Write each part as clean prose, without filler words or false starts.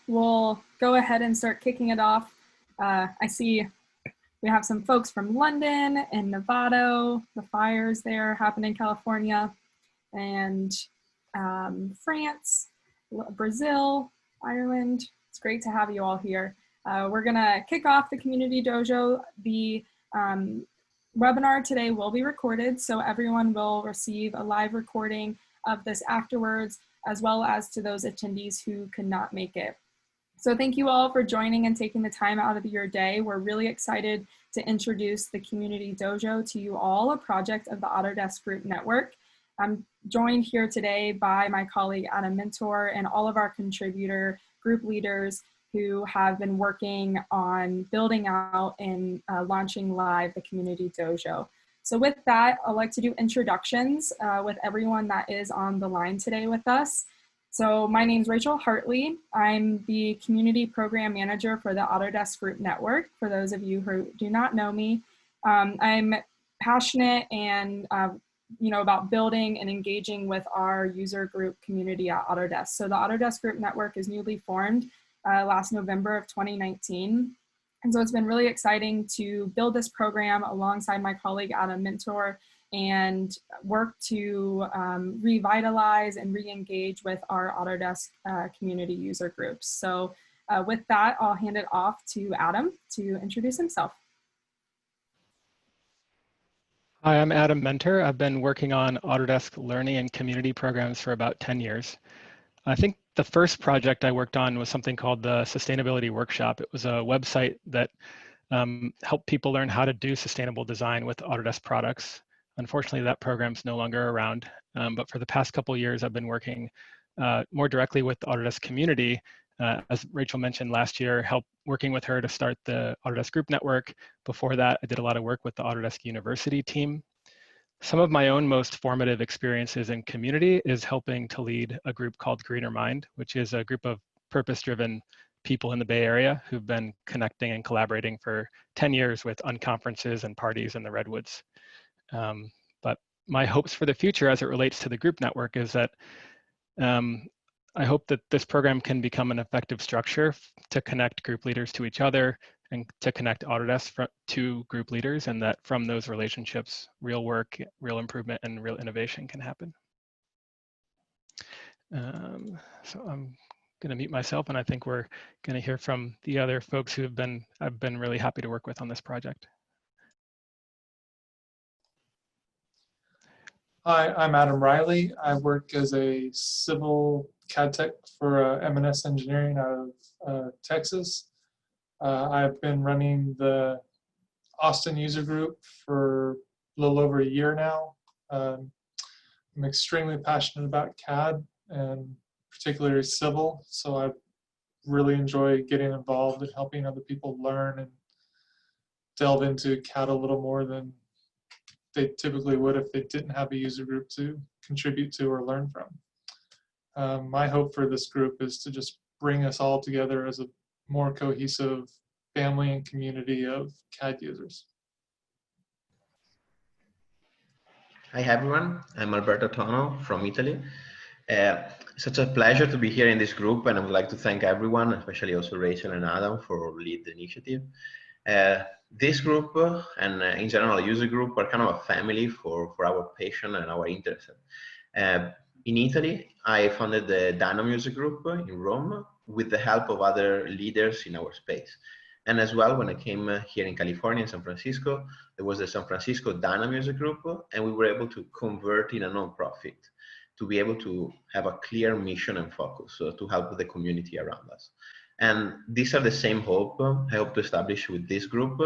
we'll go ahead and start kicking it off. I see we have some folks from London and Nevada, the fires there happen in California, and France, Brazil, Ireland. It's great to have you all here. We're gonna kick off the Community Dojo. The webinar today will be recorded, so everyone will receive a live recording of this afterwards, as well as to those attendees who could not make it. So thank you all for joining and taking the time out of your day. We're really excited to introduce the Community Dojo to you all, a project of the Autodesk Group Network. I'm joined here today by my colleague Adam Mentor and all of our contributor group leaders who have been working on building out and launching live the Community Dojo. So with that, I'd like to do introductions with everyone that is on the line today with us. So my name's Rachel Hartley. I'm the Community Program Manager for the Autodesk Group Network, for those of you who do not know me. I'm passionate and about building and engaging with our user group community at Autodesk. So the Autodesk Group Network is newly formed last November of 2019. And so it's been really exciting to build this program alongside my colleague Adam Mentor and work to revitalize and re-engage with our Autodesk community user groups. So with that, I'll hand it off to Adam to introduce himself. Hi, I'm Adam Mentor. I've been working on Autodesk learning and community programs for about 10 years. I think the first project I worked on was something called the Sustainability Workshop. It was a website that helped people learn how to do sustainable design with Autodesk products. Unfortunately, that program's no longer around, but for the past couple of years, I've been working more directly with the Autodesk community. As Rachel mentioned last year, working with her to start the Autodesk Group Network. Before that, I did a lot of work with the Autodesk University team. Some of my own most formative experiences in community is helping to lead a group called Greener Mind, which is a group of purpose-driven people in the Bay Area who've been connecting and collaborating for 10 years with unconferences and parties in the Redwoods. But my hopes for the future as it relates to the group network is that I hope that this program can become an effective structure to connect group leaders to each other and to connect Autodesk to group leaders, and that from those relationships, real work, real improvement, and real innovation can happen. So I'm going to mute myself, and I think we're going to hear from the other folks who I've been really happy to work with on this project. Hi, I'm Adam Riley. I work as a civil CAD tech for M&S Engineering out of Texas. I've been running the Austin user group for a little over a year now. I'm extremely passionate about CAD and particularly civil, so I really enjoy getting involved and helping other people learn and delve into CAD a little more than they typically would if they didn't have a user group to contribute to or learn from. My hope for this group is to just bring us all together as a more cohesive family and community of CAD users. Hi everyone, I'm Alberto Tono from Italy. Such a pleasure to be here in this group, and I would like to thank everyone, especially also Rachel and Adam, for lead the initiative. This group and in general user group are kind of a family for our passion and our interest. In Italy, I founded the Dynamo user group in Rome with the help of other leaders in our space. And as well, when I came here in California, in San Francisco, there was the San Francisco Dynamo user group, and we were able to convert in a non-profit to be able to have a clear mission and focus to help the community around us. And these are the same hope I hope to establish with this group,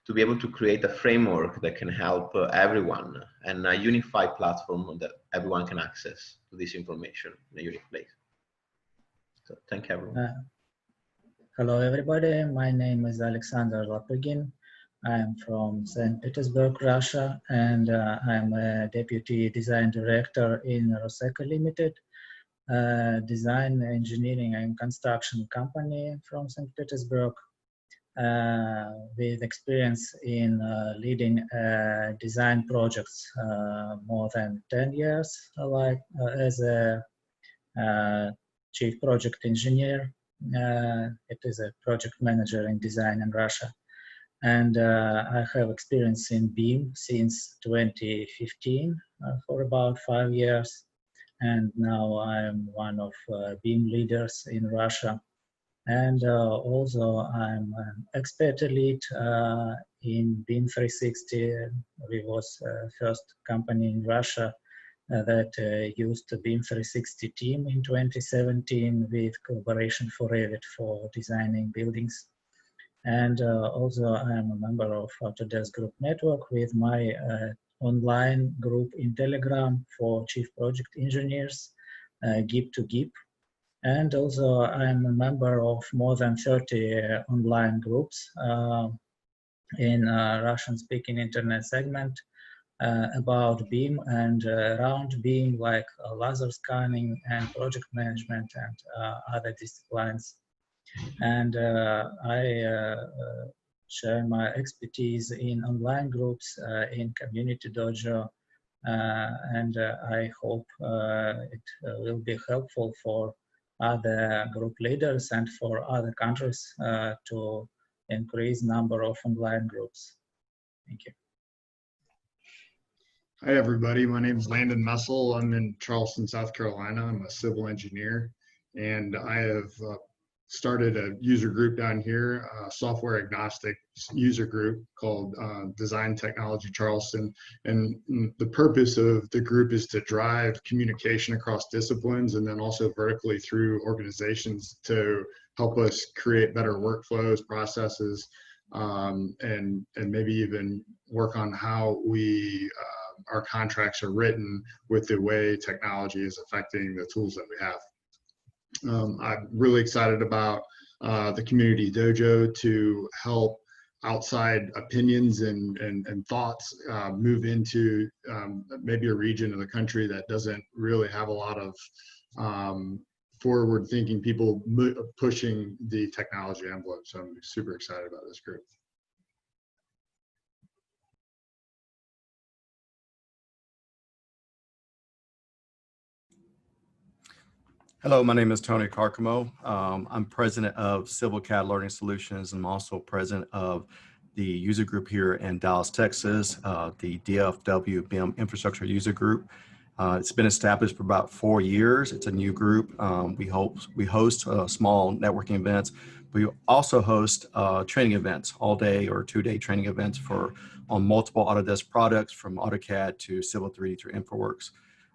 to be able to create a framework that can help everyone and a unified platform that everyone can access to this information in a unique place. So thank you, everyone. Hello, everybody. My name is Alexander Lopegin. I'm from St. Petersburg, Russia, and I'm a deputy design director in Roseca Limited, design, engineering, and construction company from St. Petersburg, with experience in leading design projects more than 10 years, as a chief project engineer It is a project manager in design in Russia. And I have experience in BIM since 2015 for about 5 years. And now I'm one of BIM leaders in Russia. And also I'm an expert lead in BIM 360. We was first company in Russia that used the BIM 360 team in 2017 with collaboration for Revit for designing buildings. And also I'm a member of Autodesk Group Network with my online group in Telegram for chief project engineers, GIP to GIP. And also I'm a member of more than 30 online groups in Russian-speaking internet segment about BIM and around BIM, like laser scanning and project management and other disciplines. And I share my expertise in online groups in Community Dojo, and I hope it will be helpful for other group leaders and for other countries to increase number of online groups. Thank you. Hi, everybody. My name is Landon Messel. I'm in Charleston, South Carolina. I'm a civil engineer, and I have started a user group down here, a software agnostic user group called Design Technology Charleston. And the purpose of the group is to drive communication across disciplines and then also vertically through organizations to help us create better workflows, processes, and maybe even work on how we our contracts are written with the way technology is affecting the tools that we have. I'm really excited about the Community Dojo to help outside opinions and thoughts move into maybe a region of the country that doesn't really have a lot of forward-thinking people pushing the technology envelope. So I'm super excited about this group. Hello, my name is Tony Carcamo. I'm president of Civil CAD Learning Solutions. I'm also president of the user group here in Dallas, Texas, the DFW BIM Infrastructure User Group. It's been established for about 4 years. It's a new group. We host small networking events. We also host training events, all day or 2-day training events on multiple Autodesk products from AutoCAD to Civil 3D to InfraWorks.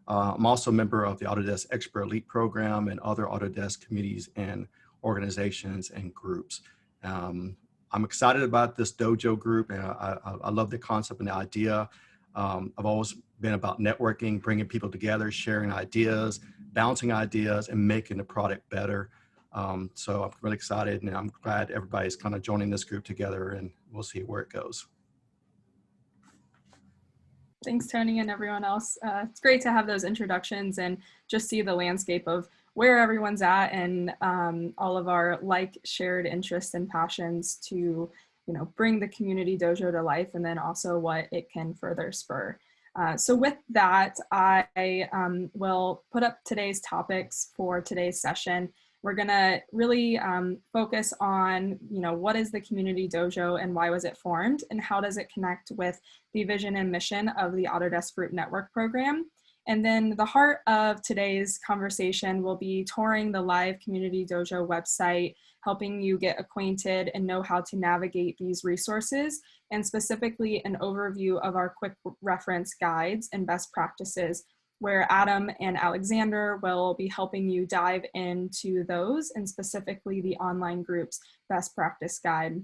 I'm also a member of the Autodesk Expert Elite Program and other Autodesk committees and organizations and groups. I'm excited about this dojo group, and I love the concept and the idea. I've always been about networking, bringing people together, sharing ideas, bouncing ideas, and making the product better. So I'm really excited, and I'm glad everybody's kind of joining this group together, and we'll see where it goes. Thanks, Tony, and everyone else. It's great to have those introductions and just see the landscape of where everyone's at and all of our shared interests and passions to, bring the Community Dojo to life, and then also what it can further spur. So with that, I will put up today's topics for today's session. We're gonna really focus on, what is the Community Dojo and why was it formed, and how does it connect with the vision and mission of the Autodesk Group Network program. And then the heart of today's conversation will be touring the live Community Dojo website, helping you get acquainted and know how to navigate these resources, and specifically an overview of our quick reference guides and best practices, where Adam and Alexander will be helping you dive into those, and specifically the online group's best practice guide.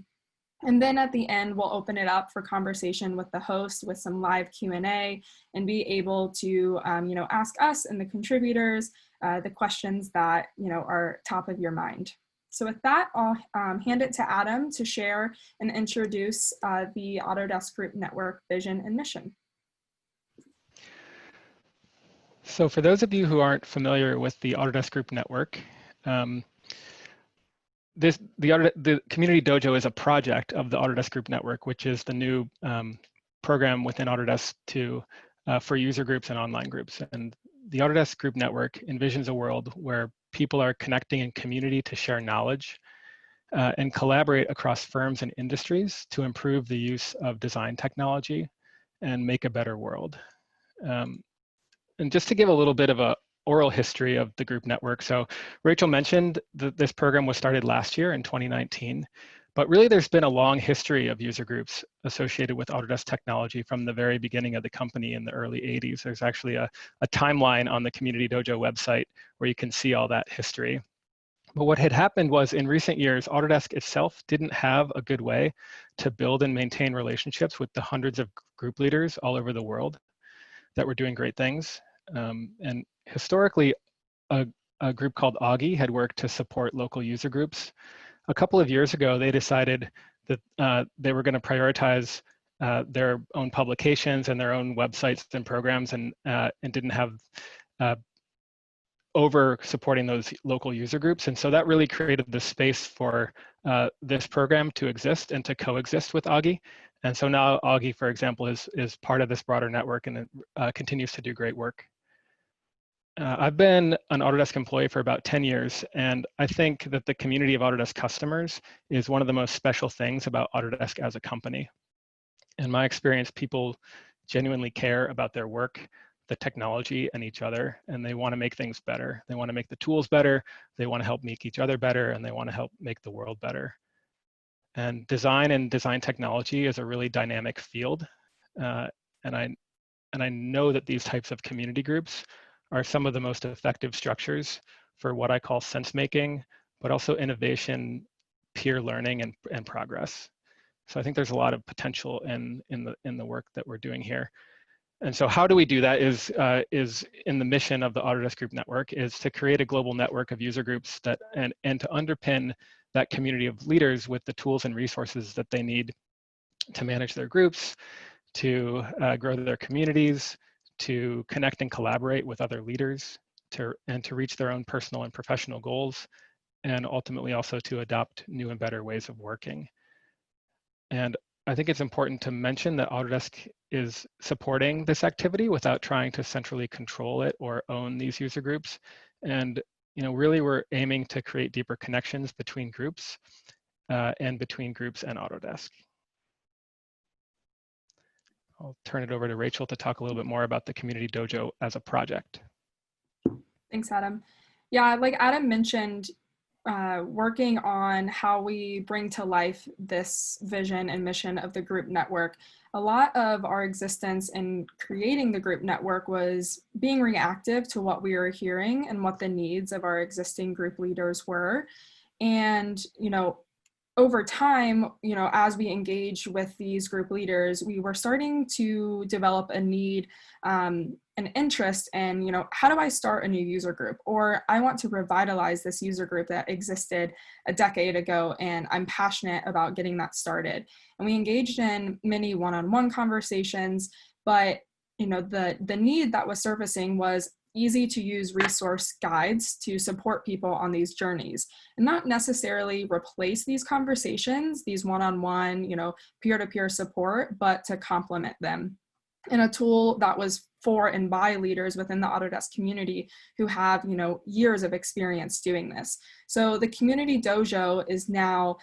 And then at the end, we'll open it up for conversation with the host with some live Q&A, and be able to ask us and the contributors the questions that are top of your mind. So with that, I'll hand it to Adam to share and introduce the Autodesk Group Network vision and mission. So for those of you who aren't familiar with the Autodesk Group Network, the Community Dojo is a project of the Autodesk Group Network, which is the new program within Autodesk for user groups and online groups. And the Autodesk Group Network envisions a world where people are connecting in community to share knowledge and collaborate across firms and industries to improve the use of design technology and make a better world. And just to give a little bit of a oral history of the group network. So Rachel mentioned that this program was started last year in 2019, but really there's been a long history of user groups associated with Autodesk technology from the very beginning of the company in the early 80s. There's actually a timeline on the Community Dojo website where you can see all that history. But what had happened was in recent years, Autodesk itself didn't have a good way to build and maintain relationships with the hundreds of group leaders all over the world that were doing great things. And historically, a group called Augie had worked to support local user groups. A couple of years ago, they decided that they were going to prioritize their own publications and their own websites and programs, and didn't have over supporting those local user groups. And so that really created the space for this program to exist and to coexist with Augie. And so now Augie, for example, is part of this broader network, and it continues to do great work. I've been an Autodesk employee for about 10 years, and I think that the community of Autodesk customers is one of the most special things about Autodesk as a company. In my experience, people genuinely care about their work, the technology, and each other, and they want to make things better. They want to make the tools better, they want to help make each other better, and they want to help make the world better. And design technology is a really dynamic field, and I know that these types of community groups are some of the most effective structures for what I call sense making, but also innovation, peer learning, and progress. So I think there's a lot of potential in the work that we're doing here. And so how do we do that is in the mission of the Autodesk Group Network is to create a global network of user groups that and to underpin that community of leaders with the tools and resources that they need to manage their groups, to grow their communities, to connect and collaborate with other leaders, and to reach their own personal and professional goals, and ultimately also to adopt new and better ways of working. And I think it's important to mention that Autodesk is supporting this activity without trying to centrally control it or own these user groups. And really we're aiming to create deeper connections between groups and between groups and Autodesk. I'll turn it over to Rachel to talk a little bit more about the Community Dojo as a project. Thanks, Adam. Yeah, like Adam mentioned, working on how we bring to life this vision and mission of the group network. A lot of our existence in creating the group network was being reactive to what we were hearing and what the needs of our existing group leaders were. And, over time, as we engaged with these group leaders, we were starting to develop a need, an interest in, how do I start a new user group? Or I want to revitalize this user group that existed a decade ago, and I'm passionate about getting that started. And we engaged in many one-on-one conversations, but the need that was surfacing was easy to use resource guides to support people on these journeys and not necessarily replace these conversations, these one-on-one, peer-to-peer support, but to complement them. And a tool that was for and by leaders within the Autodesk community who have, years of experience doing this. So the Community Dojo is now,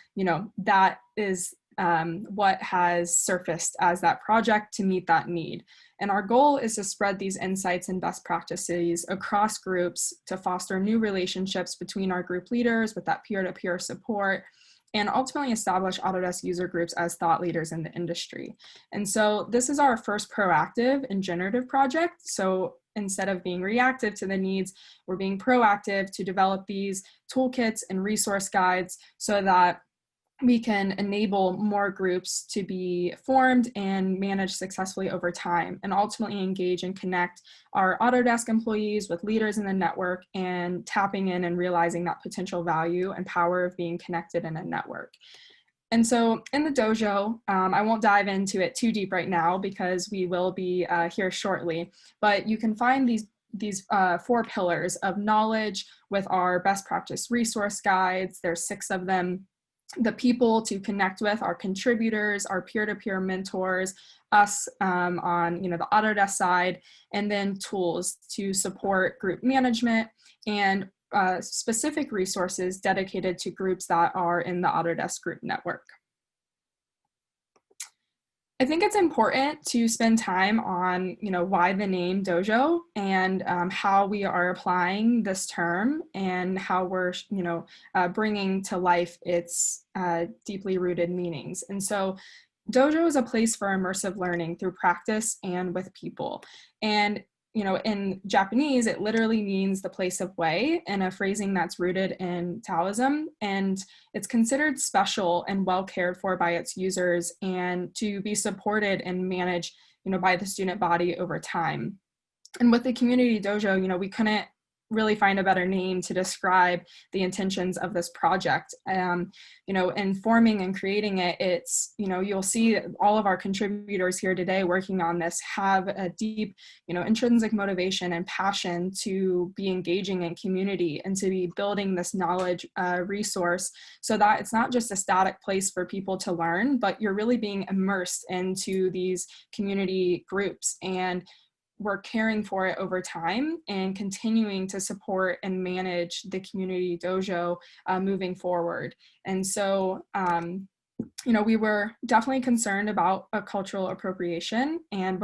that is what has surfaced as that project to meet that need. And our goal is to spread these insights and best practices across groups to foster new relationships between our group leaders with that peer-to-peer support, and ultimately establish Autodesk user groups as thought leaders in the industry. And so this is our first proactive and generative project. So instead of being reactive to the needs, we're being proactive to develop these toolkits and resource guides so that we can enable more groups to be formed and managed successfully over time, and ultimately engage and connect our Autodesk employees with leaders in the network and tapping in and realizing that potential value and power of being connected in a network. And so in the dojo, I won't dive into it too deep right now because we will be here shortly, but you can find these 4 pillars of knowledge with our best practice resource guides. There's 6 of them. The people to connect with, our contributors, our peer-to-peer mentors, us on the Autodesk side, and then tools to support group management and specific resources dedicated to groups that are in the Autodesk Group Network. I think it's important to spend time on, why the name dojo and how we are applying this term and how we're, bringing to life its deeply rooted meanings. And so dojo is a place for immersive learning through practice and with people. And in Japanese, it literally means the place of way, and a phrasing that's rooted in Taoism. And it's considered special and well cared for by its users, and to be supported and managed, by the student body over time. And with the Community Dojo, we couldn't really find a better name to describe the intentions of this project. In forming and creating it, it's, you'll see all of our contributors here today working on this have a deep, intrinsic motivation and passion to be engaging in community and to be building this knowledge resource, so that it's not just a static place for people to learn, but you're really being immersed into these community groups, and we're caring for it over time and continuing to support and manage the Community Dojo moving forward. And so, we were definitely concerned about a cultural appropriation. And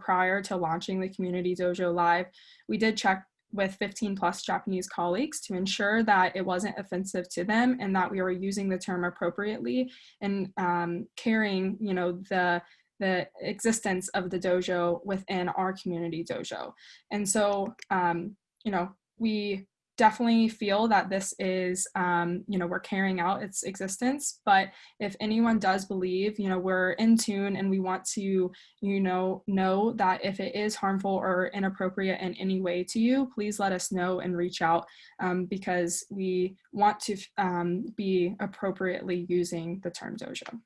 prior to launching the Community Dojo Live, we did check with 15 plus Japanese colleagues to ensure that it wasn't offensive to them and that we were using the term appropriately and carrying, the existence of the dojo within our Community Dojo. And so, we definitely feel that this is, we're carrying out its existence. But if anyone does believe, we're in tune and we want to, know that if it is harmful or inappropriate in any way to you, please let us know and reach out, because we want to be appropriately using the term dojo.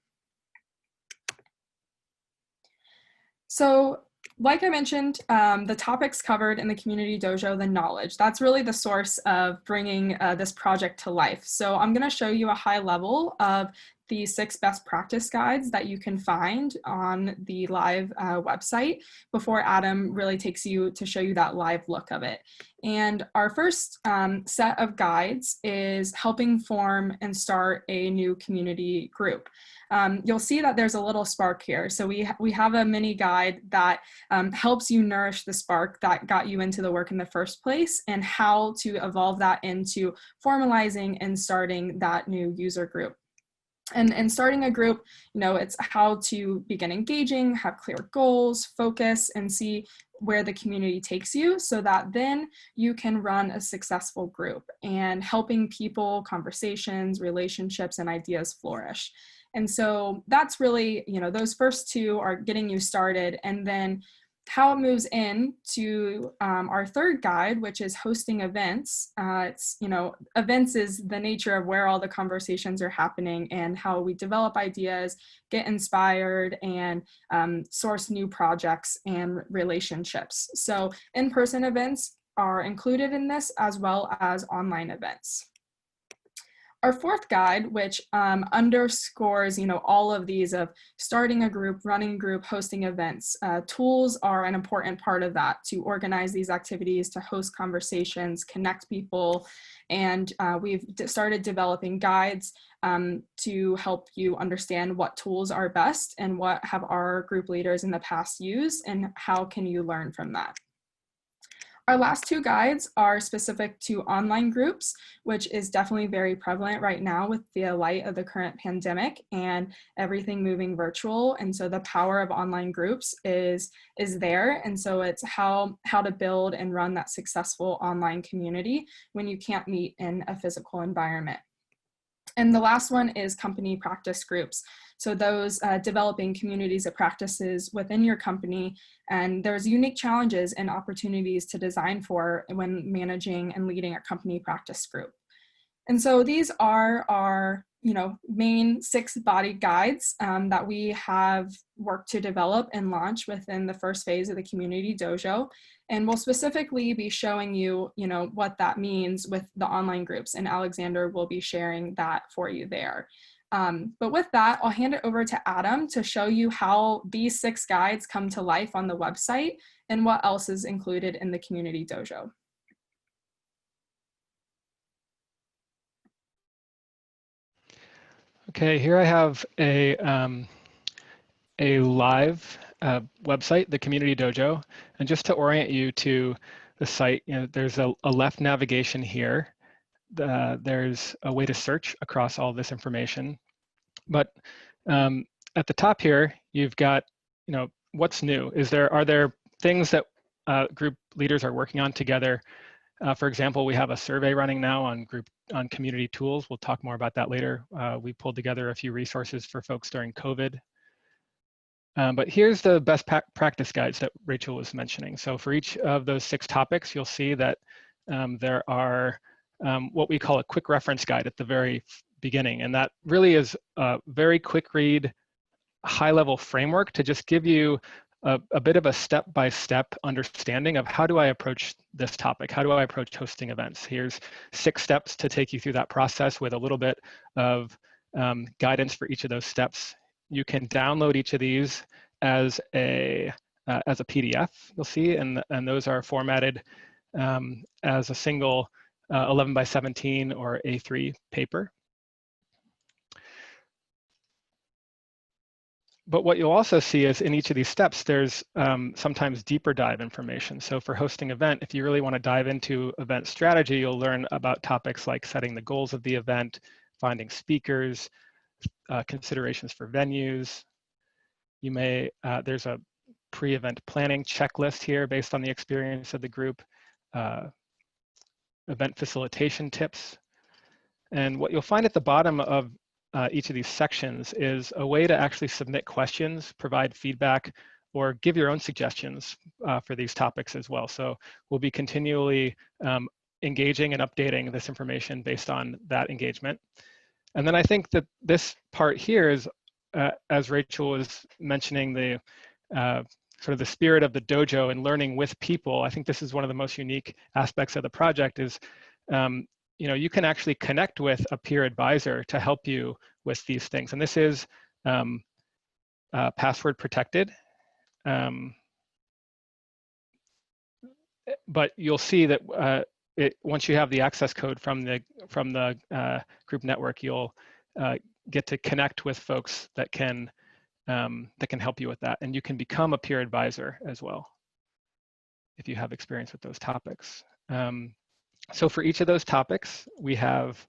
So, like I mentioned, the topics covered in the Community Dojo, the knowledge, that's really the source of bringing this project to life. So I'm going to show you a high level of the 6 best practice guides that you can find on the live website before Adam really takes you to show you that live look of it. And our first set of guides is helping form and start a new community group. You'll see that there's a little spark here. So we have a mini guide that helps you nourish the spark that got you into the work in the first place, and how to evolve that into formalizing and starting that new user group. And starting a group, it's how to begin engaging, have clear goals, focus, and see where the community takes you, so that then you can run a successful group and helping people, conversations, relationships, and ideas flourish. And so that's really, those first 2 are getting you started. And then how it moves into our third guide, which is hosting events. Events is the nature of where all the conversations are happening and how we develop ideas, get inspired, and source new projects and relationships. So in-person events are included in this, as well as online events. Our fourth guide, which underscores, all of these of starting a group, running a group, hosting events. Tools are an important part of that, to organize these activities, to host conversations, connect people. And we've started developing guides to help you understand what tools are best and what have our group leaders in the past used, and how can you learn from that. Our last 2 guides are specific to online groups, which is definitely very prevalent right now with the light of the current pandemic and everything moving virtual. And so the power of online groups is there. And so it's how to build and run that successful online community when you can't meet in a physical environment. And the last one is company practice groups. So those developing communities of practices within your company, and there's unique challenges and opportunities to design for when managing and leading a company practice group. And so these are our main 6 body guides that we have worked to develop and launch within the first phase of the Community Dojo. And we'll specifically be showing you, what that means with the online groups, and Alexander will be sharing that for you there. But with that, I'll hand it over to Adam to show you how these 6 guides come to life on the website and what else is included in the Community Dojo. Okay, here I have a live website, the Community Dojo. And just to orient you to the site, there's a left navigation here. There's a way to search across all this information. But at the top here, you've got, what's new? Are there things that group leaders are working on together? For example, we have a survey running now on community tools. We'll talk more about that later. We pulled together a few resources for folks during COVID. But here's the best practice guides that Rachel was mentioning. So for each of those 6 topics, you'll see that there are what we call a quick reference guide at the very beginning. And that really is a very quick read, high-level framework to just give you a bit of a step-by-step understanding of how do I approach this topic? How do I approach hosting events? Here's 6 steps to take you through that process with a little bit of guidance for each of those steps. You can download each of these as a PDF, you'll see, and those are formatted as a single 11 by 17 or A3 paper. But what you'll also see is in each of these steps, there's sometimes deeper dive information. So for hosting event, if you really want to dive into event strategy, you'll learn about topics like setting the goals of the event, finding speakers, considerations for venues. You may, there's a pre-event planning checklist here based on the experience of the group, event facilitation tips. And what you'll find at the bottom of each of these sections is a way to actually submit questions, provide feedback, or give your own suggestions for these topics as well. So we'll be continually engaging and updating this information based on that engagement. And then I think that this part here is, as Rachel was mentioning, the sort of the spirit of the dojo and learning with people. I think this is one of the most unique aspects of the project is you can actually connect with a peer advisor to help you with these things. And this is password protected. But you'll see that once you have the access code from the group network, you'll get to connect with folks that can help you with that. And you can become a peer advisor as well if you have experience with those topics. So for each of those topics, we have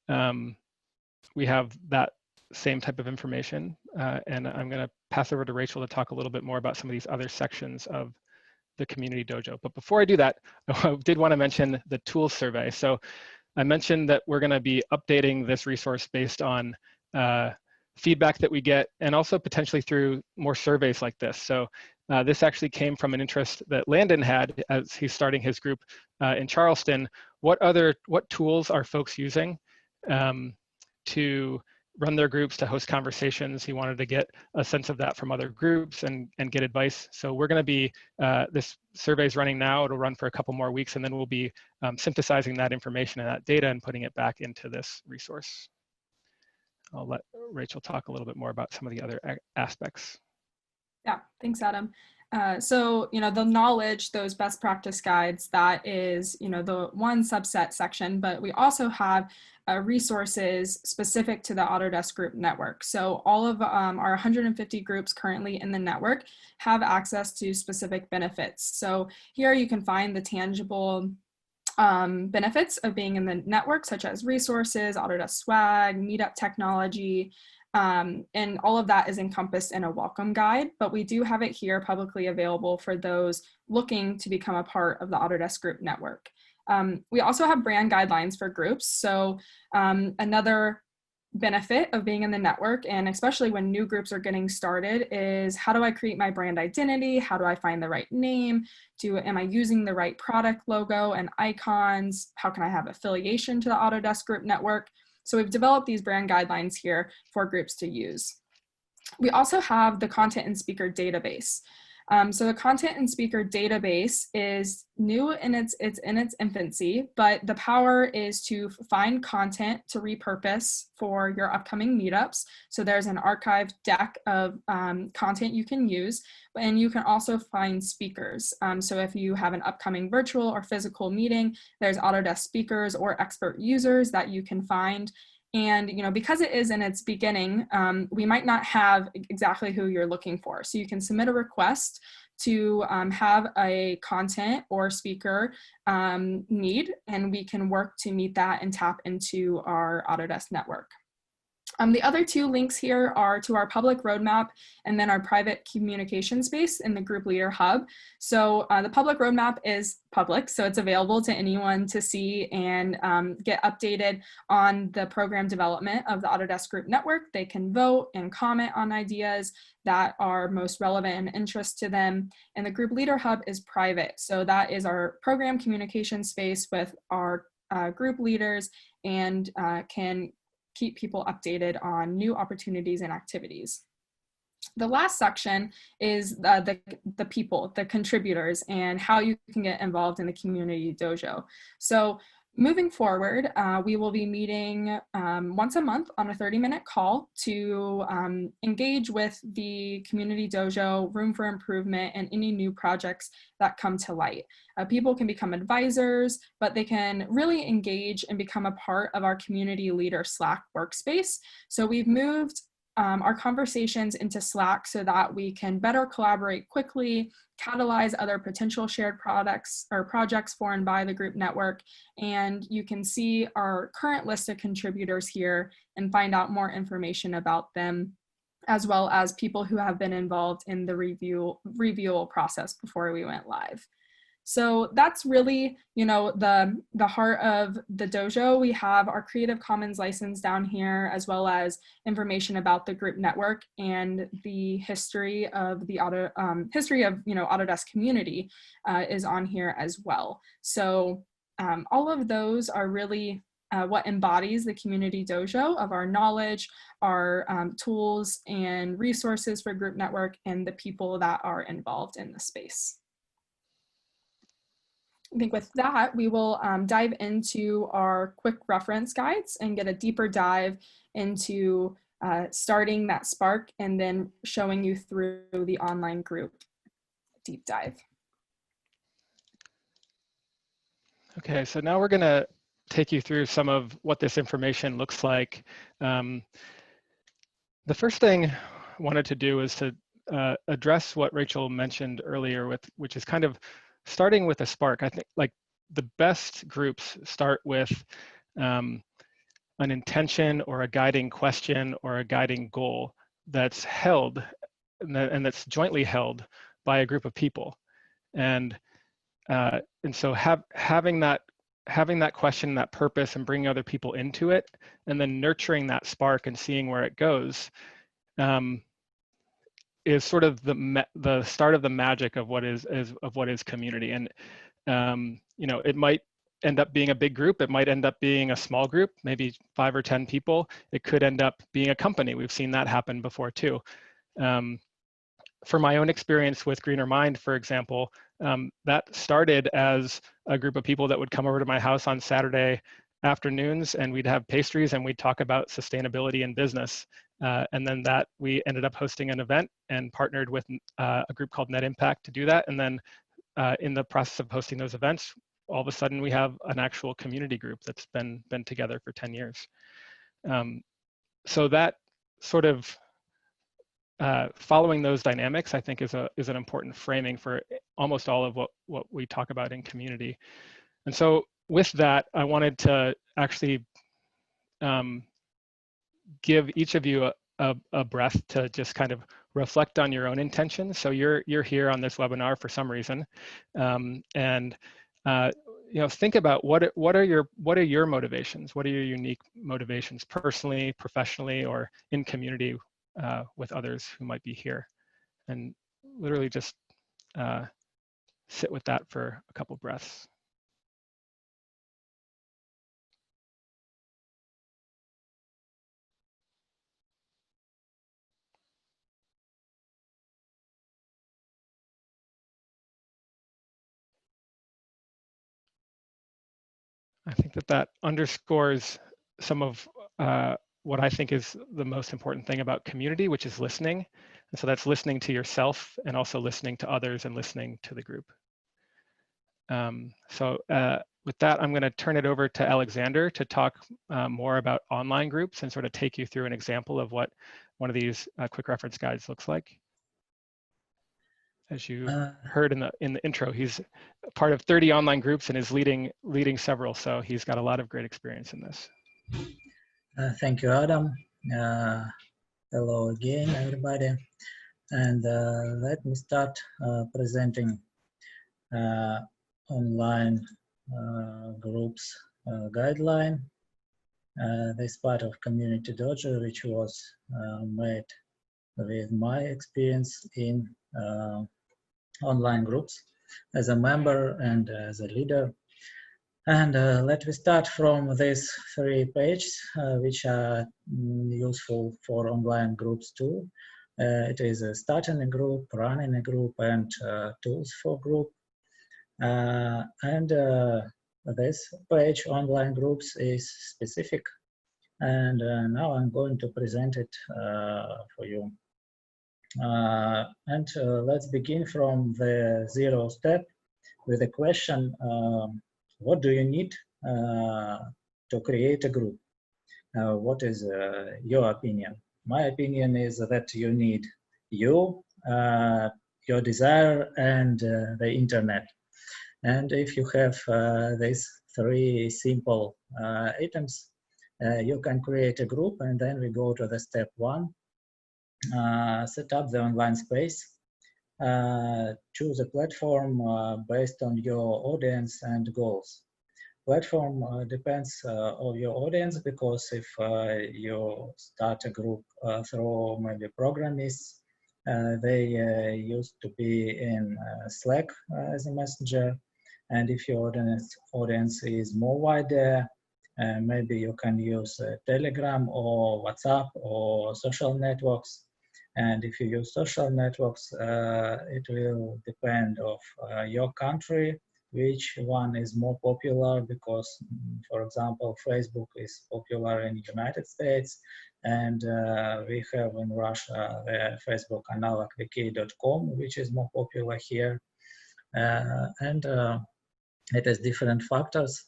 that same type of information. And I'm going to pass over to Rachel to talk a little bit more about some of these other sections of the Community Dojo. But before I do that, I did want to mention the tools survey. So I mentioned that we're going to be updating this resource based on feedback that we get, and also potentially through more surveys like this. So this actually came from an interest that Landon had as he's starting his group in Charleston. What tools are folks using to run their groups, to host conversations? He wanted to get a sense of that from other groups and get advice. So we're going to be, this survey is running now. It'll run for a couple more weeks, and then we'll be synthesizing that information and that data and putting it back into this resource. I'll let Rachel talk a little bit more about some of the other aspects. Yeah, thanks, Adam. So, the knowledge, those best practice guides, that is, the one subset section, but we also have resources specific to the Autodesk Group Network. So all of our 150 groups currently in the network have access to specific benefits. So here you can find the tangible benefits of being in the network, such as resources, Autodesk swag, meetup technology, and all of that is encompassed in a welcome guide, but we do have it here publicly available for those looking to become a part of the Autodesk Group Network. We also have brand guidelines for groups. So another benefit of being in the network, and especially when new groups are getting started, is how do I create my brand identity? How do I find the right name? Am I using the right product logo and icons? How can I have affiliation to the Autodesk Group Network? So we've developed these brand guidelines here for groups to use. We also have the content and speaker database. So the content and speaker database is new and it's in its infancy, but the power is to find content to repurpose for your upcoming meetups. So there's an archived deck of content you can use, and you can also find speakers. So if you have an upcoming virtual or physical meeting, there's Autodesk speakers or expert users that you can find. And because it is in its beginning, we might not have exactly who you're looking for. So you can submit a request to have a content or speaker need, and we can work to meet that and tap into our Autodesk network. The other two links here are to our public roadmap and then our private communication space in the Group Leader Hub. So the public roadmap is public, so it's available to anyone to see and get updated on the program development of the Autodesk Group Network. They can vote and comment on ideas that are most relevant and interest to them. And the Group Leader Hub is private, so that is our program communication space with our group leaders, and can keep people updated on new opportunities and activities. The last section is the people, the contributors, and how you can get involved in the Community Dojo. So moving forward, we will be meeting once a month on a 30-minute call to engage with the Community Dojo, room for improvement, and any new projects that come to light. People can become advisors, but they can really engage and become a part of our community leader Slack workspace. So we've moved our conversations into Slack so that we can better collaborate quickly, catalyze other potential shared products or projects for and by the group network. And you can see our current list of contributors here and find out more information about them, as well as people who have been involved in the review process before we went live. So that's really, the heart of the dojo. We have our Creative Commons license down here, as well as information about the group network and the history of the Autodesk community is on here as well. So all of those are really what embodies the Community Dojo of our knowledge, our tools and resources for group network, and the people that are involved in the space. I think with that, we will dive into our quick reference guides and get a deeper dive into starting that spark and then showing you through the online group deep dive. Okay, so now we're going to take you through some of what this information looks like. The first thing I wanted to do is to address what Rachel mentioned earlier, which is kind of starting with a spark. I think like the best groups start with an intention or a guiding question or a guiding goal that's held and that's jointly held by a group of people. And so having that question, that purpose, and bringing other people into it, and then nurturing that spark and seeing where it goes, is sort of the start of the magic of what is community. And it might end up being a big group. It might end up being a small group, maybe 5 or 10 people. It could end up being a company. We've seen that happen before too. For my own experience with Greener Mind, for example, that started as a group of people that would come over to my house on Saturday afternoons, and we'd have pastries and we'd talk about sustainability in business. And then we ended up hosting an event and partnered with a group called Net Impact to do that. And then in the process of hosting those events, all of a sudden we have an actual community group that's been together for 10 years. So that sort of following those dynamics, I think, is an important framing for almost all of what we talk about in community. And so with that, I wanted to actually give each of you a breath to just kind of reflect on your own intentions. So you're here on this webinar for some reason, and think about what are your motivations? What are your unique motivations, personally, professionally, or in community with others who might be here? And literally just sit with that for a couple breaths. I think that underscores some of what I think is the most important thing about community, which is listening. And so that's listening to yourself and also listening to others and listening to the group. So with that, I'm going to turn it over to Alexander to talk more about online groups and sort of take you through an example of what one of these quick reference guides looks like. As you heard in the intro, he's part of 30 online groups and is leading several, so he's got a lot of great experience in this. Thank you, Adam. Hello again, everybody. And let me start presenting online groups guideline. This part of Community Dojo, which was made with my experience in online groups as a member and as a leader. And let me start from these 3 pages, which are useful for online groups too. It is starting a group, running a group, and tools for group. This page, online groups, is specific. And now I'm going to present it for you. Let's begin from the 0 step with a question. What do you need to create a group? What is your opinion? My opinion is that you need you, your desire, and the internet. And if you have these 3 simple items, you can create a group, and then we go to the step 1. Set up the online space. Choose a platform based on your audience and goals. Platform depends on your audience, because if you start a group through maybe programists, they used to be in Slack as a messenger. And if your audience is more wider, maybe you can use Telegram or WhatsApp or social networks. And if you use social networks, it will depend of your country, which one is more popular, because, for example, Facebook is popular in the United States, and we have in Russia the Facebook analog vk.com, which is more popular here. It has different factors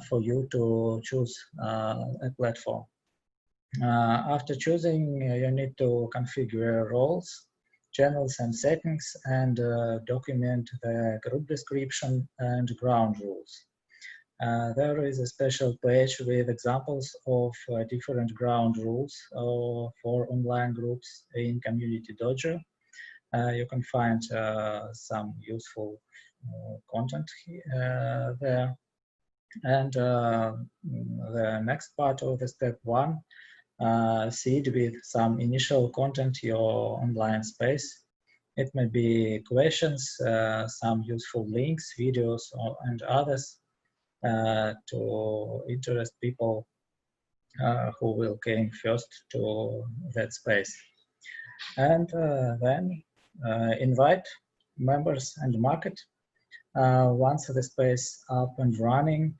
for you to choose a platform. After choosing, you need to configure roles, channels, and settings, and document the group description and ground rules. There is a special page with examples of different ground rules for online groups in Community Dojo. You can find some useful content there. And the next part of the step 1, seed with some initial content your online space. It may be questions, some useful links, videos, and others to interest people who will came first to that space. And then invite members and market. Once the space up and running,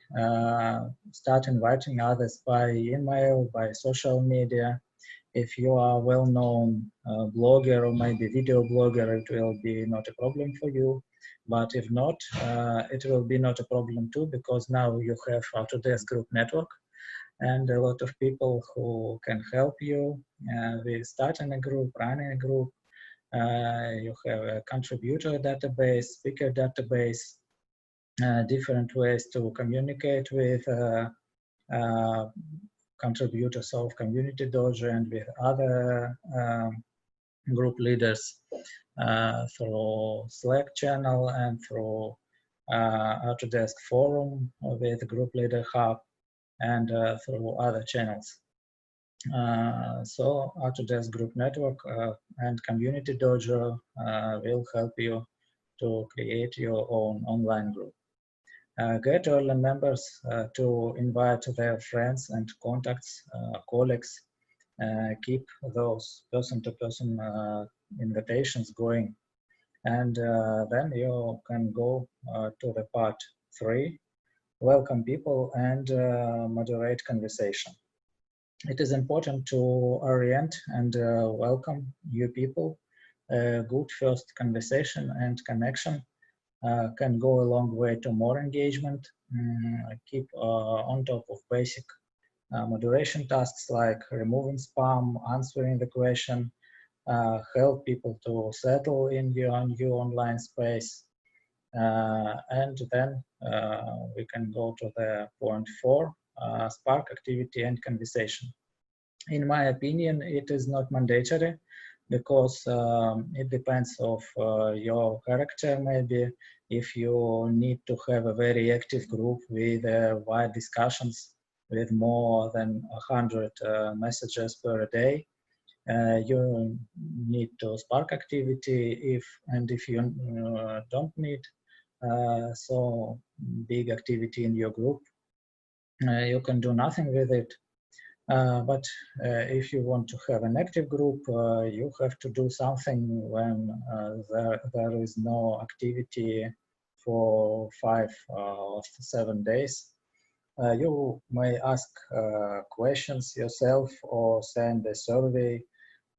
start inviting others by email, by social media. If you are a well-known blogger or maybe video blogger, it will be not a problem for you. But if not, it will be not a problem too, because now you have Autodesk Group Network and a lot of people who can help you with starting a group, running a group. You have a contributor database, speaker database, different ways to communicate with contributors of Community Dojo and with other group leaders through Slack channel and through Autodesk forum with Group Leader Hub and through other channels. So Autodesk Group Network and Community Dojo will help you to create your own online group. Get early members to invite their friends and contacts, colleagues. Keep those person-to-person invitations going. And then you can go to the part 3, welcome people and moderate conversation. It is important to orient and welcome new people. Good first conversation and connection can go a long way to more engagement. Keep on top of basic moderation tasks like removing spam, answering the question, help people to settle in your new online space. And then we can go to the point 4, spark activity and conversation. In my opinion, it is not mandatory because it depends of your character. Maybe if you need to have a very active group with wide discussions with more than 100 messages per day, you need to spark activity. If you don't need so big activity in your group, you can do nothing with it. But if you want to have an active group, you have to do something when there is no activity for 5 or 7 days. You may ask questions yourself or send a survey.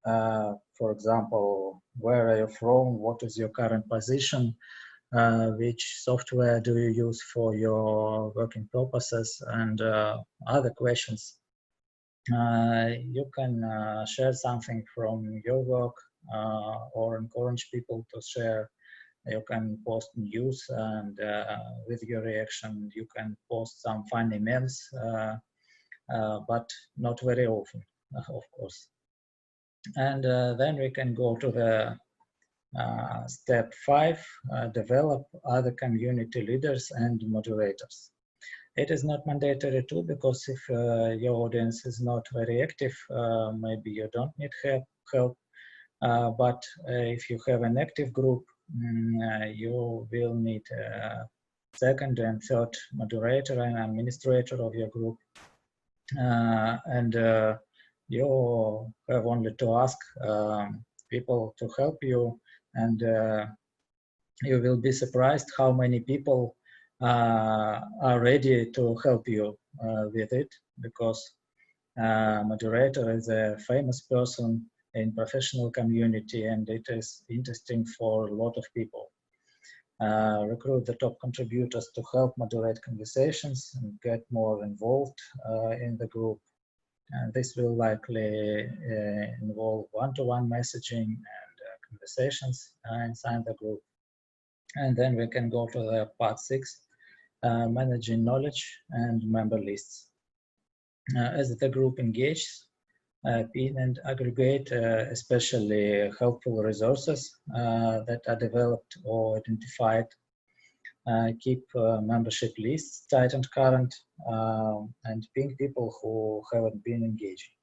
For example, where are you from? What is your current position? Which software do you use for your working purposes? And other questions. You can share something from your work or encourage people to share. You can post news, and with your reaction, you can post some funny memes, but not very often, of course. And then we can go to the step 5, develop other community leaders and moderators. It is not mandatory too, because if your audience is not very active, maybe you don't need help. But if you have an active group, you will need a second and third moderator and administrator of your group. And you have only to ask people to help you, and you will be surprised how many people are ready to help you with it, because moderator is a famous person in professional community, and it is interesting for a lot of people. Recruit the top contributors to help moderate conversations and get more involved in the group. And this will likely involve one-to-one messaging and conversations inside the group. And then we can go to the part 6, managing knowledge and member lists. As the group engages, pin and aggregate especially helpful resources that are developed or identified. Keep membership lists tight and current, and ping people who haven't been engaging.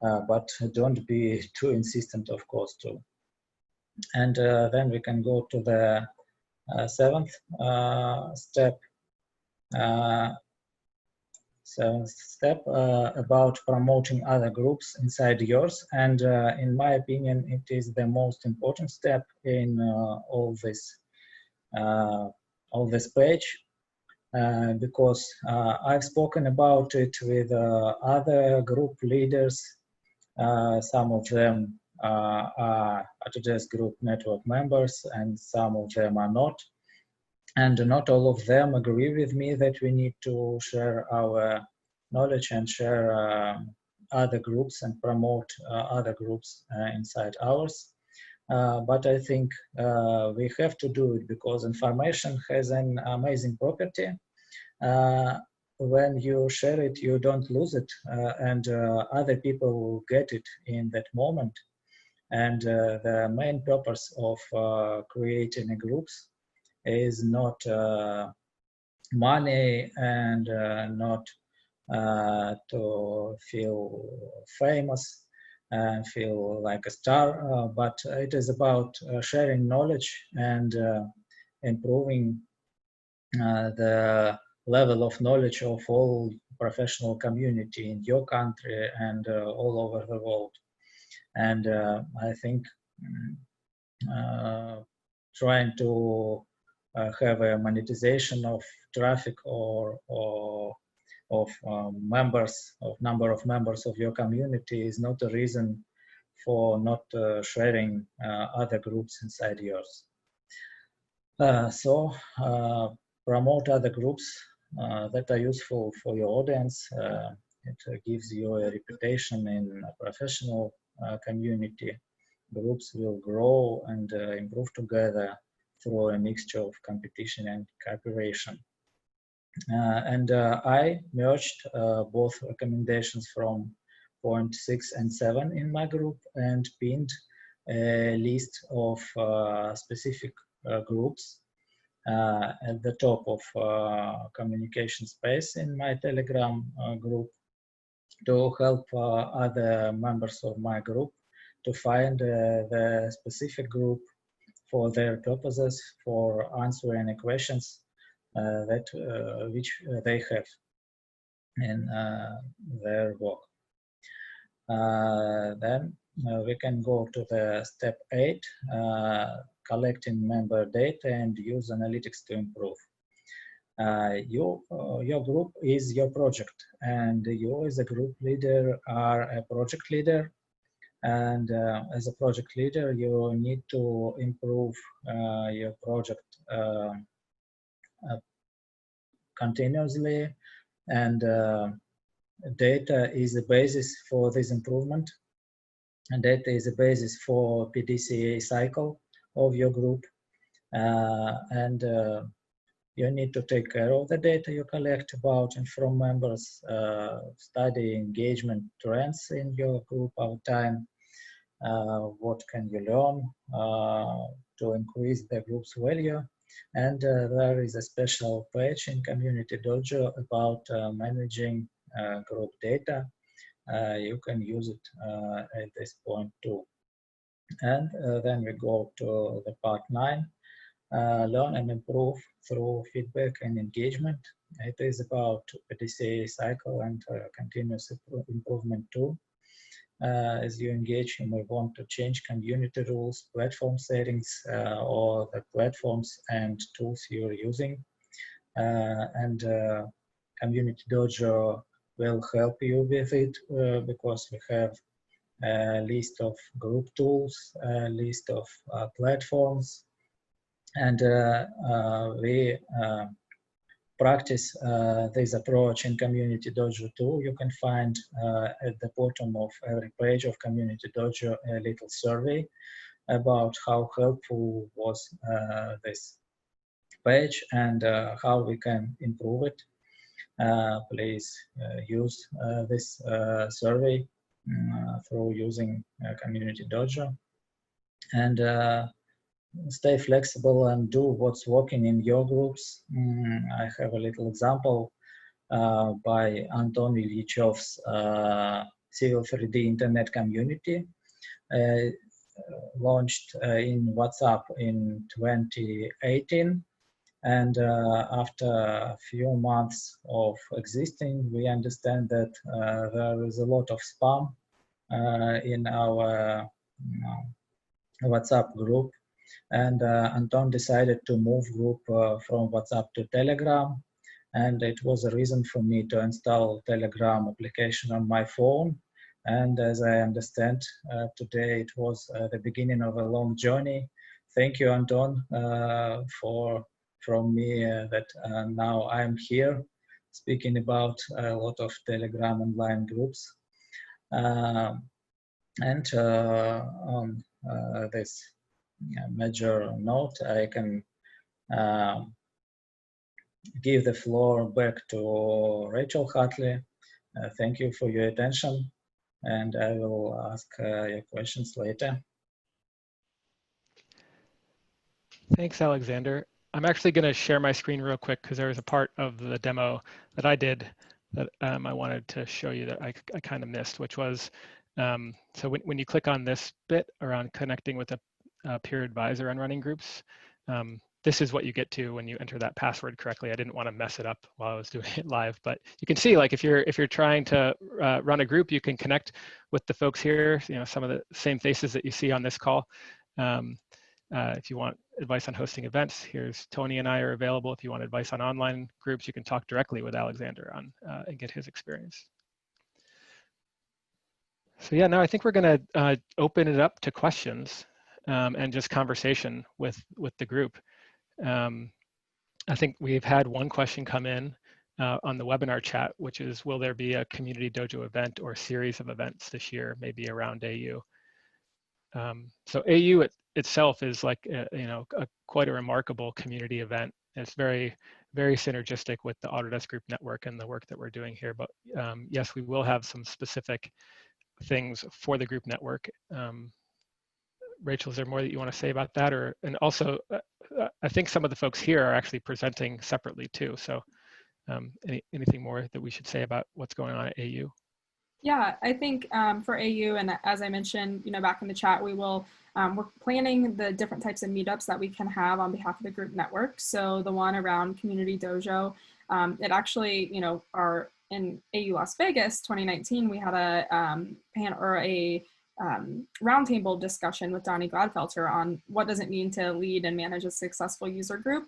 But don't be too insistent, of course, too. And then we can go to the 7th step. About promoting other groups inside yours, and in my opinion, it is the most important step in all this page, because I've spoken about it with other group leaders. Some of them are Autodesk Group Network members, and some of them are not. And not all of them agree with me that we need to share our knowledge and share other groups and promote other groups inside ours. But I think we have to do it because information has an amazing property. When you share it, you don't lose it, and other people will get it in that moment. And the main purpose of creating groups is not money and not to feel famous and feel like a star, but it is about sharing knowledge and improving the level of knowledge of all professional community in your country and all over the world. And I think trying to have a monetization of traffic or of number of members of your community is not a reason for not sharing other groups inside yours. Promote other groups that are useful for your audience. It gives you a reputation in a professional community. Groups will grow and improve together through a mixture of competition and cooperation. I merged both recommendations from point 6 and 7 in my group and pinned a list of specific groups at the top of communication space in my Telegram group to help other members of my group to find the specific group for their purposes, for answering any questions which they have in their work. Then we can go to the step 8, collecting member data and use analytics to improve. Your group is your project, and you as a group leader are a project leader. And as a project leader, you need to improve your project continuously, and data is the basis for this improvement. And data is the basis for PDCA cycle of your group. You need to take care of the data you collect about and from members, study engagement trends in your group over time. What can you learn to increase the group's value? And there is a special page in Community Dojo about managing group data. You can use it at this point too. And then we go to the part 9, learn and improve through feedback and engagement. It is about PDCA cycle and continuous improvement too. As you engage, you may want to change community rules, platform settings, or the platforms and tools you're using. Community Dojo will help you with it because we have a list of group tools, a list of platforms, and we practice this approach in Community Dojo too. You can find at the bottom of every page of Community Dojo a little survey about how helpful was this page and how we can improve it. Please use this survey through using Community Dojo, and stay flexible and do what's working in your groups. I have a little example by Anton Ilyichov's Civil 3D Internet Community, launched in WhatsApp in 2018. And after a few months of existing, we understand that there is a lot of spam in our WhatsApp group. And Anton decided to move group from WhatsApp to Telegram. And it was a reason for me to install Telegram application on my phone. And as I understand, today it was the beginning of a long journey. Thank you, Anton, from me that now I'm here speaking about a lot of Telegram online groups. On this major note, I can give the floor back to Rachel Hartley. Thank you for your attention, and I will ask your questions later. Thanks, Alexander. I'm actually going to share my screen real quick because there was a part of the demo that I did that I wanted to show you that I kind of missed, which was, so when you click on this bit around connecting with a peer advisor and running groups, this is what you get to when you enter that password correctly. I didn't want to mess it up while I was doing it live, but you can see, like, if you're trying to run a group, you can connect with the folks here, you know, some of the same faces that you see on this call. If you want advice on hosting events, here's Tony and I are available. If you want advice on online groups, you can talk directly with Alexander on and get his experience. So yeah, now I think we're going to open it up to questions and just conversation with the group. I think we've had one question come in on the webinar chat, which is, will there be a Community Dojo event or series of events this year, maybe around AU? So AU itself is like, quite a remarkable community event. It's very, very synergistic with the Autodesk Group Network and the work that we're doing here. But yes, we will have some specific things for the group network. Rachel, is there more that you want to say about that? And also, I think some of the folks here are actually presenting separately too. So anything more that we should say about what's going on at AU? Yeah, I think for AU, and as I mentioned, back in the chat, we're planning the different types of meetups that we can have on behalf of the group network. So the one around Community Dojo, it actually, in AU Las Vegas 2019, we had a roundtable discussion with Donnie Gladfelter on what does it mean to lead and manage a successful user group.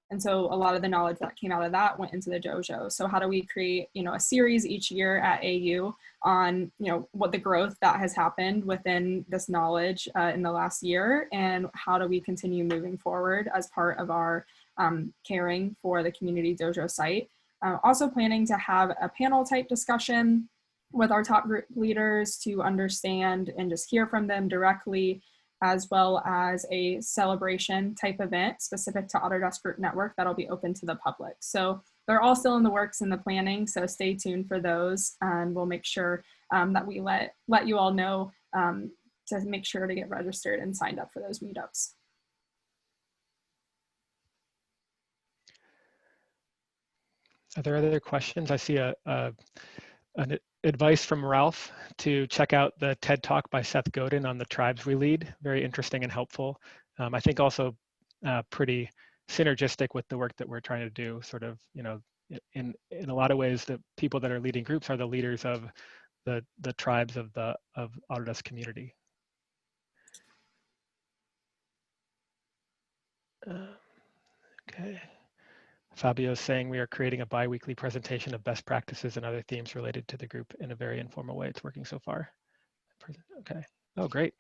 And so a lot of the knowledge that came out of that went into the dojo. So how do we create, a series each year at AU on, what the growth that has happened within this knowledge in the last year, and how do we continue moving forward as part of our caring for the Community Dojo site. Also planning to have a panel type discussion with our top group leaders to understand and just hear from them directly, as well as a celebration type event specific to Autodesk Group Network that'll be open to the public. So they're all still in the works and the planning, so stay tuned for those, and we'll make sure that we let you all know to make sure to get registered and signed up for those meetups. Are there other questions? I see an advice from Ralph to check out the TED Talk by Seth Godin on the tribes we lead. Very interesting and helpful. I think also pretty synergistic with the work that we're trying to do. Sort of, in a lot of ways, the people that are leading groups are the leaders of the tribes of Autodesk community. Okay. Fabio is saying we are creating a bi-weekly presentation of best practices and other themes related to the group in a very informal way. It's working so far. Okay. Oh, great.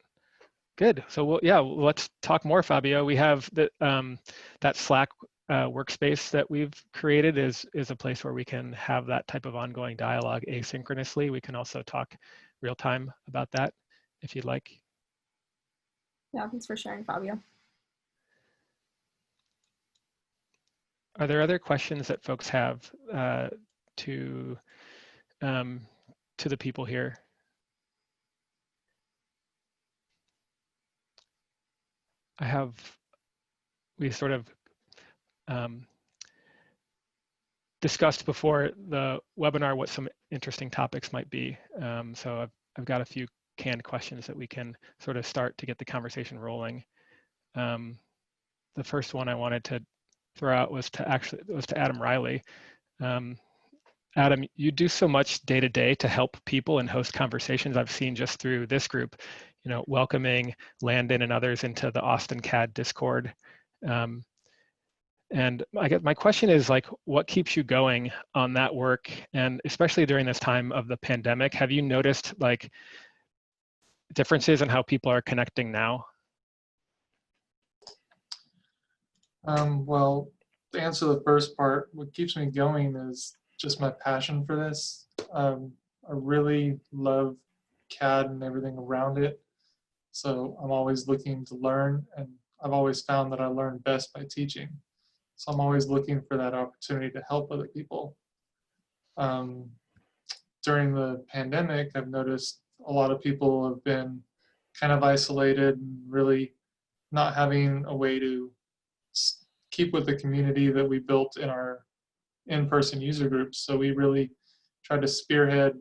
Good. So let's talk more, Fabio. We have that Slack workspace that we've created is a place where we can have that type of ongoing dialogue asynchronously. We can also talk real time about that if you'd like. Yeah, thanks for sharing, Fabio. Are there other questions that folks have to the people here? We sort of discussed before the webinar what some interesting topics might be. So I've got a few canned questions that we can sort of start to get the conversation rolling. The first one I wanted to throw out was to Adam Riley. Adam, you do so much day to day to help people and host conversations. I've seen just through this group, welcoming Landon and others into the Austin CAD Discord. And I guess my question is, like, what keeps you going on that work? And especially during this time of the pandemic, have you noticed like differences in how people are connecting now? Well, to answer the first part, what keeps me going is just my passion for this. I really love CAD and everything around it. So I'm always looking to learn, and I've always found that I learn best by teaching. So I'm always looking for that opportunity to help other people. During the pandemic, I've noticed a lot of people have been kind of isolated and really not having a way to keep with the community that we built in our in-person user groups. So we really tried to spearhead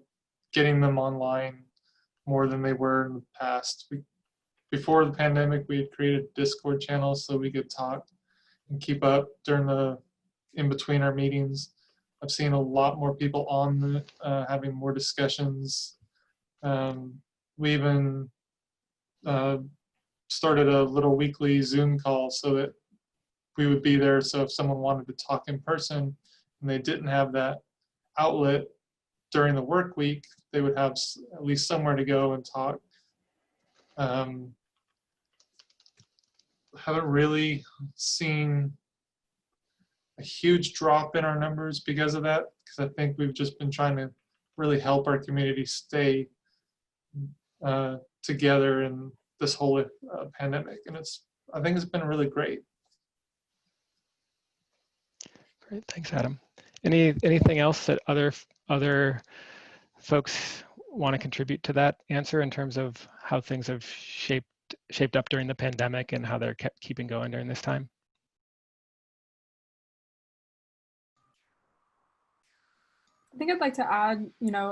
getting them online more than they were in the past. Before the pandemic, we had created Discord channels so we could talk and keep up in between our meetings. I've seen a lot more people on having more discussions. We even started a little weekly Zoom call so that we would be there. So if someone wanted to talk in person and they didn't have that outlet during the work week, they would have at least somewhere to go and talk. Haven't really seen a huge drop in our numbers because of that, because I think we've just been trying to really help our community stay together in this whole pandemic, and I think it's been really great. Great, thanks, Adam. Anything else that other folks want to contribute to that answer in terms of how things have shaped up during the pandemic and how they're keeping going during this time? I think I'd like to add,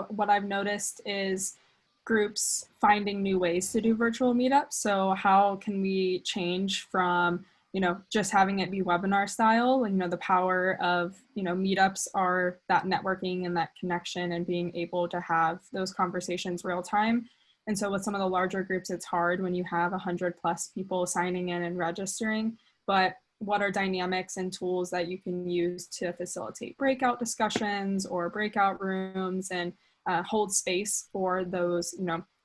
what I've noticed is groups finding new ways to do virtual meetups. So how can we change from, just having it be webinar style? The power of, meetups are that networking and that connection and being able to have those conversations real time. And so with some of the larger groups, it's hard when you have 100+ people signing in and registering, but what are dynamics and tools that you can use to facilitate breakout discussions or breakout rooms and hold space for those,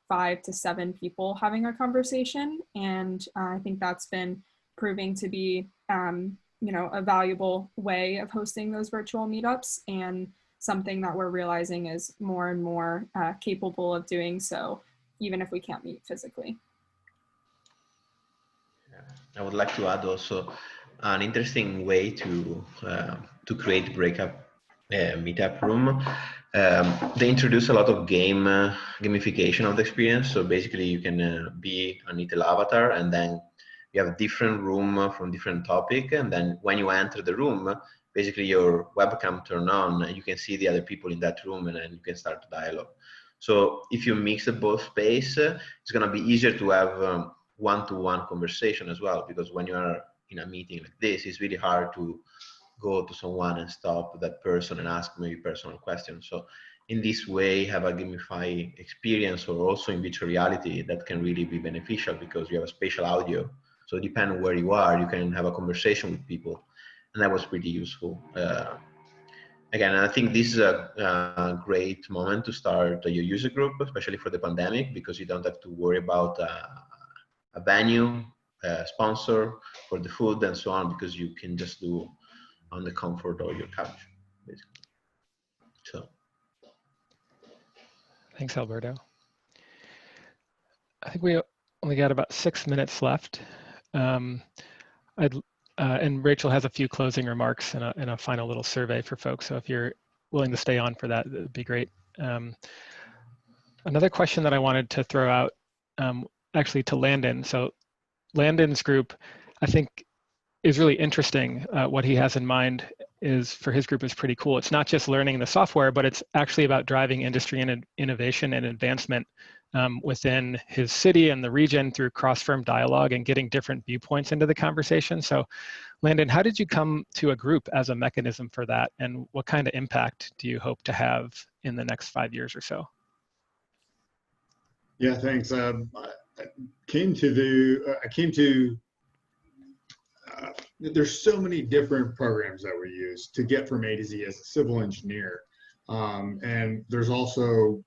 5 to 7 people having a conversation. And I think that's been proving to be, a valuable way of hosting those virtual meetups, and something that we're realizing is more and more capable of doing so, even if we can't meet physically. I would like to add also an interesting way to create breakup meetup room. They introduce a lot of gamification of the experience. So basically you can be a little avatar, and then you have a different room from different topic. And then when you enter the room, basically your webcam turn on and you can see the other people in that room, and then you can start the dialogue. So if you mix both space, it's going to be easier to have one-to-one conversation as well, because when you are in a meeting like this, it's really hard to go to someone and stop that person and ask maybe personal questions. So in this way, have a gamified experience, or also in virtual reality, that can really be beneficial because you have a spatial audio. So depending on where you are, you can have a conversation with people, and that was pretty useful. Again, I think this is a great moment to start your user group, especially for the pandemic, because you don't have to worry about a venue, a sponsor for the food and so on, because you can just do on the comfort of your couch, basically. So. Thanks, Alberto. I think we only got about 6 minutes left. And Rachel has a few closing remarks and a final little survey for folks. So if you're willing to stay on for that, it'd be great. Another question that I wanted to throw out, actually to Landon. So Landon's group, I think, is really interesting. What he has in mind for his group is pretty cool. It's not just learning the software, but it's actually about driving industry and innovation and advancement within his city and the region through cross-firm dialogue and getting different viewpoints into the conversation. So Landon, how did you come to a group as a mechanism for that? And what kind of impact do you hope to have in the next 5 years or so? Yeah, thanks. There's so many different programs that we use to get from A to Z as a civil engineer. And there's also,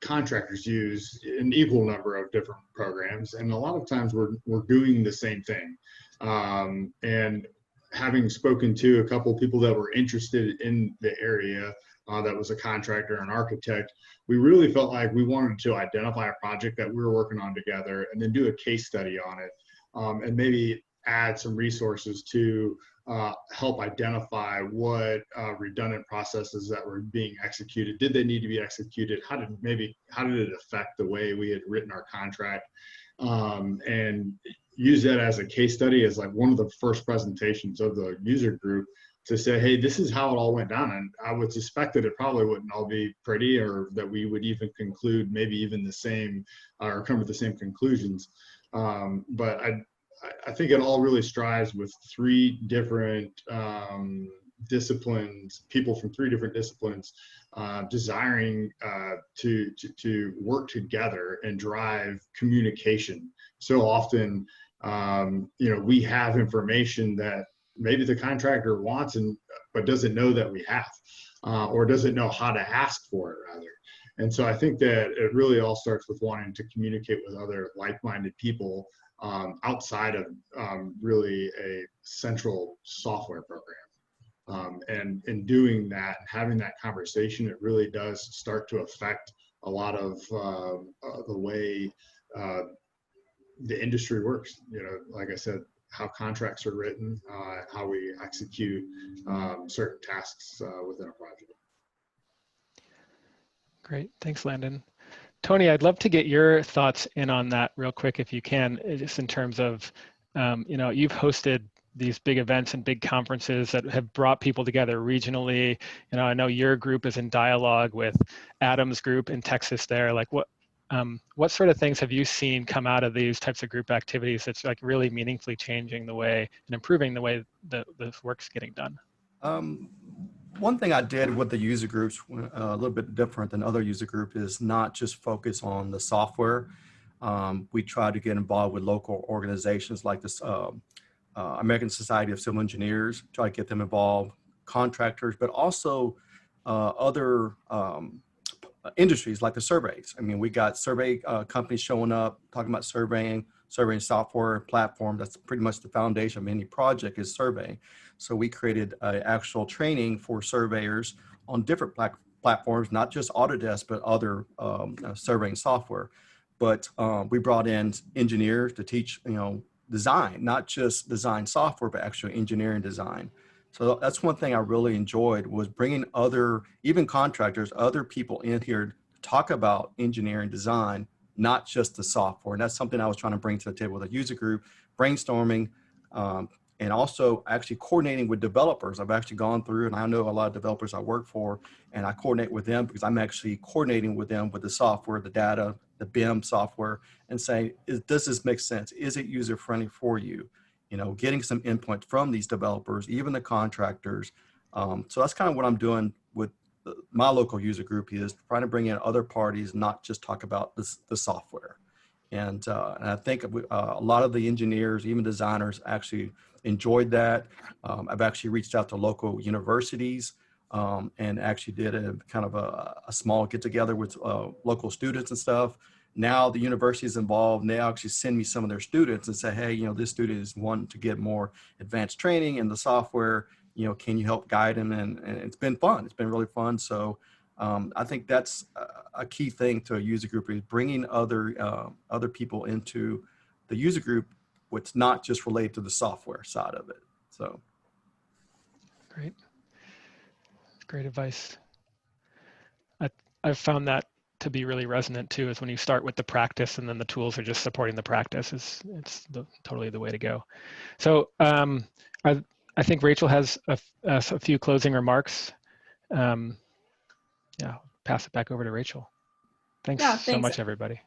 contractors use an equal number of different programs. And a lot of times we're doing the same thing. And having spoken to a couple of people that were interested in the area, that was a contractor and architect, we really felt like we wanted to identify a project that we were working on together and then do a case study on it, and maybe add some resources to help identify what redundant processes that were being executed. Did they need to be executed? How did it affect the way we had written our contract? And use that as a case study, as like one of the first presentations of the user group, to say, hey, this is how it all went down. And I would suspect that it probably wouldn't all be pretty, or that we would even conclude maybe even the same, or come to the same conclusions. But I think it all really strives with 3 different disciplines, people from 3 different disciplines, desiring to work together and drive communication. So often, we have information that maybe the contractor wants but doesn't know that we have, or doesn't know how to ask for it, rather. And so I think that it really all starts with wanting to communicate with other like-minded people outside of really a central software program. And in doing that, having that conversation, it really does start to affect a lot of the way the industry works. You know, like I said, how contracts are written, how we execute certain tasks within a project. Great, thanks, Landon. Tony, I'd love to get your thoughts in on that real quick, if you can, just in terms of, you know, you've hosted these big events and big conferences that have brought people together regionally. You know, I know your group is in dialogue with Adam's group in Texas there. Like what sort of things have you seen come out of these types of group activities that's like really meaningfully changing the way and improving the way the work's getting done? One thing I did with the user groups, a little bit different than other user group, is not just focus on the software. We try to get involved with local organizations like this American Society of Civil Engineers, try to get them involved, contractors, but also other industries like the surveys. I mean, we got survey companies showing up, talking about surveying software platform. That's pretty much the foundation of any project is surveying. So we created an actual training for surveyors on different platforms, not just Autodesk, but other surveying software. But we brought in engineers to teach, you know, design, not just design software, but actually engineering design. So that's one thing I really enjoyed, was bringing other, even contractors, other people in here to talk about engineering design, not just the software. And that's something I was trying to bring to the table with a user group, brainstorming, and also actually coordinating with developers. I've actually gone through, and I know a lot of developers I work for, and I coordinate with them because I'm actually coordinating with them with the software, the data, the BIM software, and saying, does this make sense? Is it user-friendly for you? You know, getting some input from these developers, even the contractors. So that's kind of what I'm doing with my local user group, is trying to bring in other parties, not just talk about the software. And I think a lot of the engineers, even designers, actually enjoyed that. I've actually reached out to local universities and actually did a kind of a small get together with local students and stuff. Now the university is involved. They actually send me some of their students and say, hey, you know, this student is wanting to get more advanced training in the software. You know, can you help guide them? And it's been fun. It's been really fun. So I think that's a key thing to a user group, is bringing other people into the user group, what's not just related to the software side of it. So. Great. Great advice. I've found that to be really resonant too, is when you start with the practice and then the tools are just supporting the practice. It's totally the way to go. So I think Rachel has a few closing remarks. Yeah, I'll pass it back over to Rachel. Thanks so much, everybody.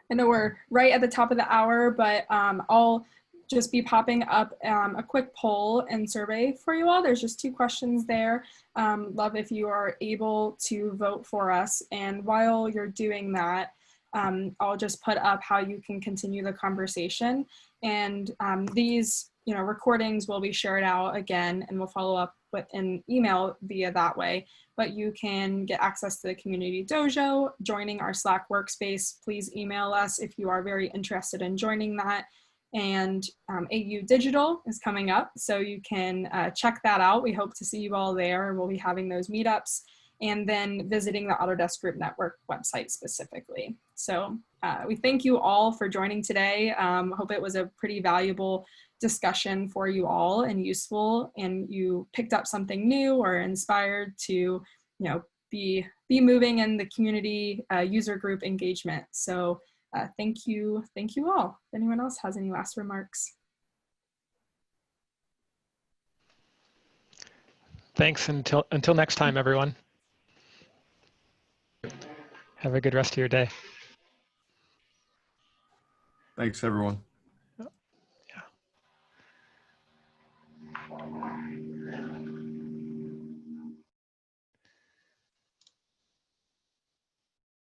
I know we're right at the top of the hour, but I'll just be popping up a quick poll and survey for you all. There's just 2 questions there. Love if you are able to vote for us. And while you're doing that, I'll just put up how you can continue the conversation. And these, you know, recordings will be shared out again, and we'll follow up with an email via that way. But you can get access to the Community Dojo, joining our Slack workspace. Please email us if you are very interested in joining that. And AU Digital is coming up, so you can check that out. We hope to see you all there. We'll be having those meetups, and then visiting the Autodesk Group Network website specifically. So we thank you all for joining today. Hope it was a pretty valuable discussion for you all and useful, and you picked up something new or inspired to, you know, be moving in the community user group engagement. So thank you all. If anyone else has any last remarks. Thanks. Until next time, everyone. Have a good rest of your day. Thanks, everyone.